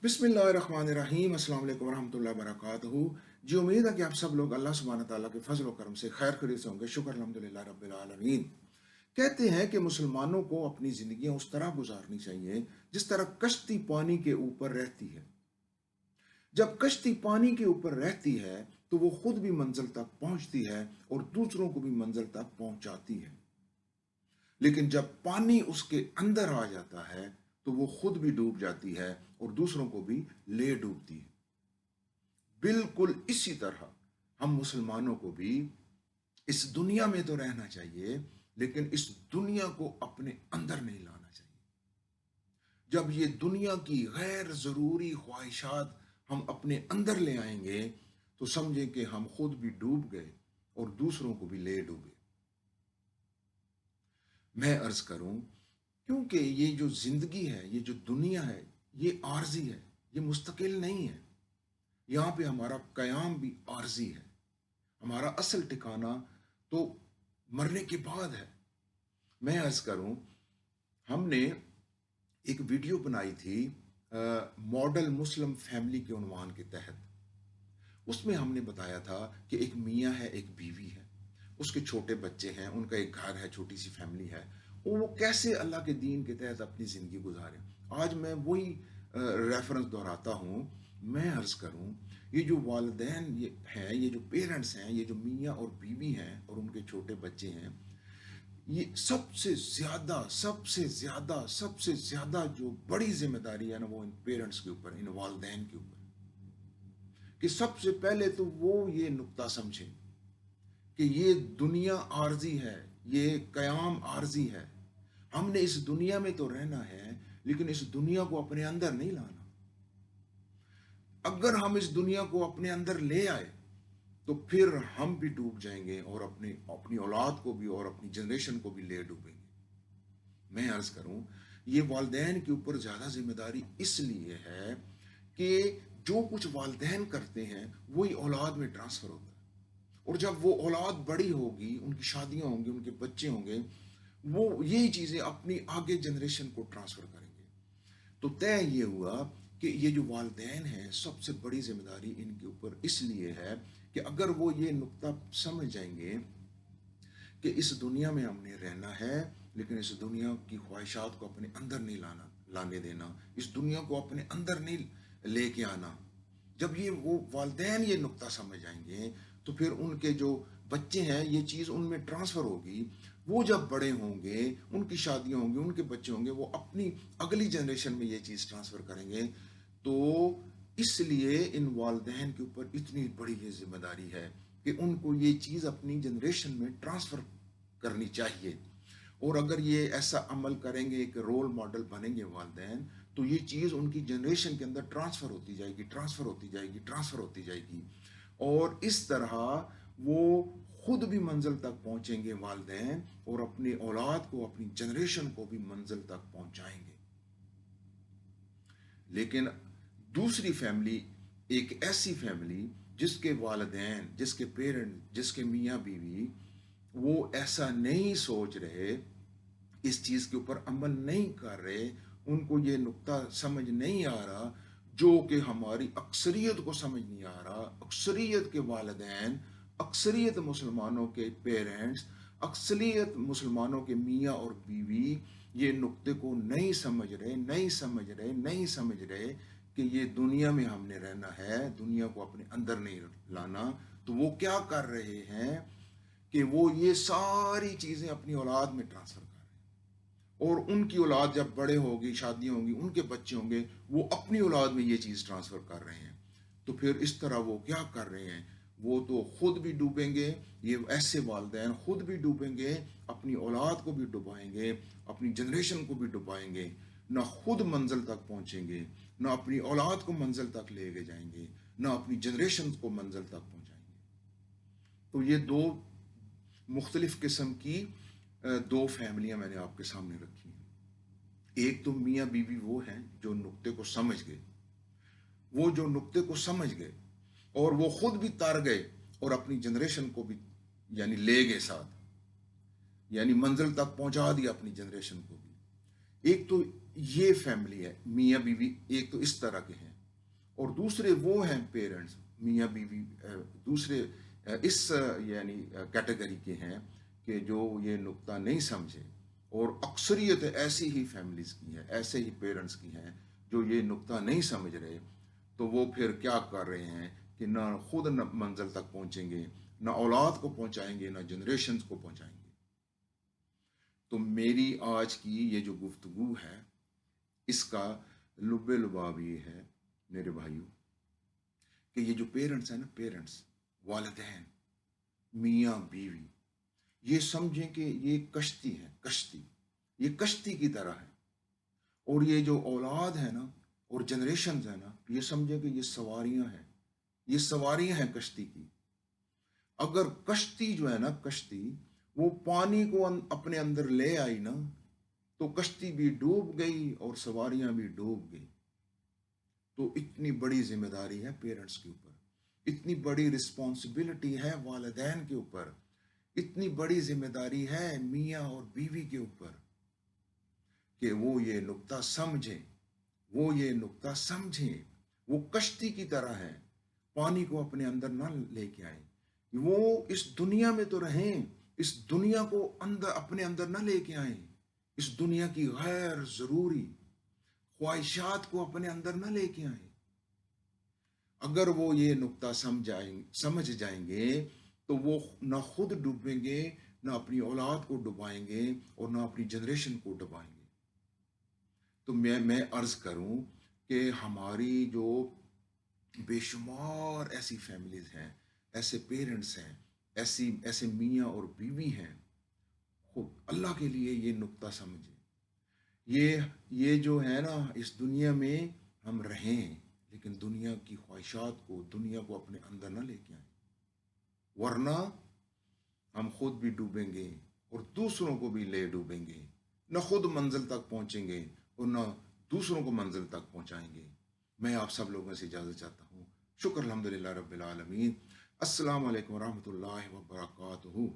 बिस्मिल्लाहिर्रहमानिर्रहीम। अस्सलाम वालेकुम रहमतुल्लाहि व बरकातहू। जी, उम्मीद है कि आप सब लोग अल्लाह सुब्हानहू व तआला के फजल व करम से खैर खैरियत से होंगे। शुक्र अल्हम्दुलिल्लाह रब्बिल आलमीन। कहते हैं कि मुसलमानों को अपनी जिंदगियां उस तरह गुजारनी चाहिए जिस तरह कश्ती पानी के ऊपर रहती है। जब कश्ती पानी के ऊपर रहती है तो वो खुद भी मंजिल तक पहुंचती है और दूसरों को भी मंजिल तक पहुंचाती है। लेकिन जब पानी उसके अंदर आ जाता है तो वो खुद भी डूब जाती है और दूसरों को भी ले डूबती है। बिल्कुल इसी तरह हम मुसलमानों को भी इस दुनिया में तो रहना चाहिए, लेकिन इस दुनिया को अपने अंदर नहीं लाना चाहिए। जब ये दुनिया की गैर जरूरी ख्वाहिशात हम अपने अंदर ले आएंगे तो समझें कि हम खुद भी डूब गए और दूसरों को भी ले डूबे। मैं अर्ज करूं, क्योंकि ये जो जिंदगी है, ये जो दुनिया है, ये आर्जी है, ये मुस्तकिल नहीं है। यहां पे हमारा कयाम भी आर्जी है। हमारा असल ठिकाना तो मरने के बाद है। मैं अर्ज करूं, हमने एक वीडियो बनाई थी मॉडल मुस्लिम फैमिली के उन्वान के तहत। उसमें हमने बताया था कि एक मियाँ है, एक बीवी है, उसके छोटे बच्चे हैं, उनका एक घर है, छोटी सी फैमिली है, और वो कैसे अल्लाह के दीन के तहत अपनी ज़िंदगी गुजारे। आज मैं वही रेफरेंस दोहराता हूँ। मैं अर्ज करूँ, ये जो वालिदैन ये हैं, ये जो पेरेंट्स हैं, ये जो मियाँ और बीवी हैं और उनके छोटे बच्चे हैं, ये सबसे ज़्यादा जो बड़ी जिम्मेदारी है ना, वो इन पेरेंट्स के ऊपर, इन वालिदैन के ऊपर। कि सबसे पहले तो वो ये नुक्ता समझें कि ये दुनिया आर्जी है, ये कयाम आर्जी है। हमने इस दुनिया में तो रहना है, लेकिन इस दुनिया को अपने अंदर नहीं लाना। अगर हम इस दुनिया को अपने अंदर ले आए तो फिर हम भी डूब जाएंगे और अपनी अपनी औलाद को भी और अपनी जनरेशन को भी ले डूबेंगे। मैं अर्ज करूं, ये वालिदैन के ऊपर ज्यादा जिम्मेदारी इसलिए है कि जो कुछ वालिदैन करते हैं वही औलाद में ट्रांसफर होता है। और जब वो औलाद बड़ी होगी, उनकी शादियां होंगी, उनके बच्चे होंगे, वो यही चीजें अपनी आगे जनरेशन को ट्रांसफर करेंगे। तो तय ये हुआ कि ये जो वालिदैन हैं, सबसे बड़ी जिम्मेदारी इनके ऊपर इसलिए है कि अगर वो ये नुक्ता समझ जाएंगे कि इस दुनिया में हमने रहना है, लेकिन इस दुनिया की ख्वाहिशात को अपने अंदर नहीं लाने देना, इस दुनिया को अपने अंदर नहीं लेके आना। जब ये वो वालिदैन ये नुक्ता समझ आएंगे तो फिर उनके जो बच्चे हैं, ये चीज़ उनमें ट्रांसफ़र होगी। वो जब बड़े होंगे, उनकी शादियां होंगी, उनके बच्चे होंगे, वो अपनी अगली जनरेशन में ये चीज़ ट्रांसफ़र करेंगे। तो इसलिए इन वालिदैन के ऊपर इतनी बड़ी ये जिम्मेदारी है कि उनको ये चीज़ अपनी जनरेशन में ट्रांसफ़र करनी चाहिए। और अगर ये ऐसा अमल करेंगे, एक रोल मॉडल बनेंगे वालिदैन, तो ये चीज़ उनकी जनरेशन के अंदर ट्रांसफ़र होती जाएगी, ट्रांसफ़र होती जाएगी, ट्रांसफ़र होती जाएगी। और इस तरह वो खुद भी मंजिल तक पहुंचेंगे वालिदैन, और अपनी औलाद को, अपनी जनरेशन को भी मंजिल तक पहुंचाएंगे। लेकिन दूसरी फैमिली, एक ऐसी फैमिली जिसके वालिदैन, जिसके पेरेंट, जिसके मियाँ बीवी वो ऐसा नहीं सोच रहे, इस चीज़ के ऊपर अमल नहीं कर रहे, उनको ये नुक्ता समझ नहीं आ रहा, जो कि हमारी अक्सरियत को समझ नहीं आ रहा। अक्सरियत के वालिदैन, अक्सरियत मुसलमानों के पेरेंट्स, अक्सरियत मुसलमानों के मियाँ और बीवी ये नुक्ते को नहीं समझ रहे, नहीं समझ रहे कि ये दुनिया में हमने रहना है, दुनिया को अपने अंदर नहीं लाना। तो वो क्या कर रहे हैं कि वो ये सारी चीज़ें अपनी औलाद में ट्रांसफ़र कर रहे हैं, और उनकी औलाद जब बड़े होगी, शादियां होंगी, उनके बच्चे होंगे, वो अपनी औलाद में ये चीज़ ट्रांसफ़र कर रहे हैं। तो फिर इस तरह वो क्या कर रहे हैं, वो तो खुद भी डूबेंगे। ये ऐसे वालिदैन खुद भी डूबेंगे, अपनी औलाद को भी डुबाएंगे, अपनी जनरेशन को भी डुबाएंगे। ना खुद मंजिल तक पहुंचेंगे, ना अपनी औलाद को मंजिल तक ले के जाएंगे, ना अपनी जनरेशन को मंजिल तक पहुंचाएंगे। तो ये दो मुख्तलिफ किस्म की दो फैमिलियां मैंने आपके सामने रखी हैं। एक तो मियाँ बीवी वो हैं जो नुक्ते को समझ गए, वो जो नुक्ते को समझ गए और वो खुद भी तर गए और अपनी जनरेशन को भी यानी ले गए साथ, यानी मंजिल तक पहुंचा दिया अपनी जनरेशन को भी। एक तो ये फैमिली है, मियाँ बीवी एक तो इस तरह के हैं। اور دوسرے وہ ہیں پیرنٹس میاں بیوی دوسرے اس یعنی کیٹیگری کے ہیں کہ جو یہ نقطہ نہیں سمجھے، اور اکثریت ایسی ہی فیملیز کی ہے، ایسے ہی پیرنٹس کی ہیں جو یہ نقطہ نہیں سمجھ رہے، تو وہ پھر کیا کر رہے ہیں کہ نہ خود نہ منزل تک پہنچیں گے، نہ اولاد کو پہنچائیں گے، نہ جنریشنز کو پہنچائیں گے۔ تو میری آج کی یہ جو گفتگو ہے، اس کا لب لباب یہ ہے میرے بھائیوں کہ یہ جو پیرنٹس ہیں نا، پیرنٹس، والدین، میاں بیوی، یہ سمجھیں کہ یہ کشتی ہے، کشتی، یہ کشتی کی طرح ہے، اور یہ جو اولاد ہے نا اور جنریشنز ہے نا، یہ سمجھیں کہ یہ سواریاں ہیں، یہ سواریاں ہیں کشتی کی۔ اگر کشتی جو ہے نا، کشتی وہ پانی کو اپنے اندر لے آئی نا، تو کشتی بھی ڈوب گئی اور سواریاں بھی ڈوب گئی۔ تو اتنی بڑی ذمہ داری ہے پیرنٹس کے اوپر، اتنی بڑی رسپانسبلٹی ہے والدین کے اوپر، اتنی بڑی ذمہ داری ہے میاں اور بیوی کے اوپر کہ وہ یہ نقطہ سمجھیں، وہ یہ نقطہ سمجھیں، وہ کشتی کی طرح ہے، پانی کو اپنے اندر نہ لے کے آئیں، وہ اس دنیا میں تو رہیں، اس دنیا کو اندر اپنے اندر نہ لے کے آئیں، اس دنیا کی غیر ضروری خواہشات کو اپنے اندر نہ لے کے آئیں۔ اگر وہ یہ نقطہ سمجھ جائیں گے تو وہ نہ خود ڈوبیں گے، نہ اپنی اولاد کو ڈبائیں گے، اور نہ اپنی جنریشن کو ڈبائیں گے۔ تو میں عرض کروں کہ ہماری جو بے شمار ایسی فیملیز ہیں، ایسے پیرنٹس ہیں، ایسے میاں اور بیوی ہیں، خود اللہ کے لیے یہ نقطہ سمجھیں۔ یہ جو ہے نا، اس دنیا میں ہم رہیں، لیکن دنیا کی خواہشات کو، دنیا کو اپنے اندر نہ لے کے آئیں، ورنہ ہم خود بھی ڈوبیں گے اور دوسروں کو بھی لے ڈوبیں گے، نہ خود منزل تک پہنچیں گے اور نہ دوسروں کو منزل تک پہنچائیں گے۔ میں آپ سب لوگوں سے اجازت چاہتا ہوں۔ شکر الحمدللہ رب العالمین۔ السلام علیکم ورحمۃ اللہ وبرکاتہ۔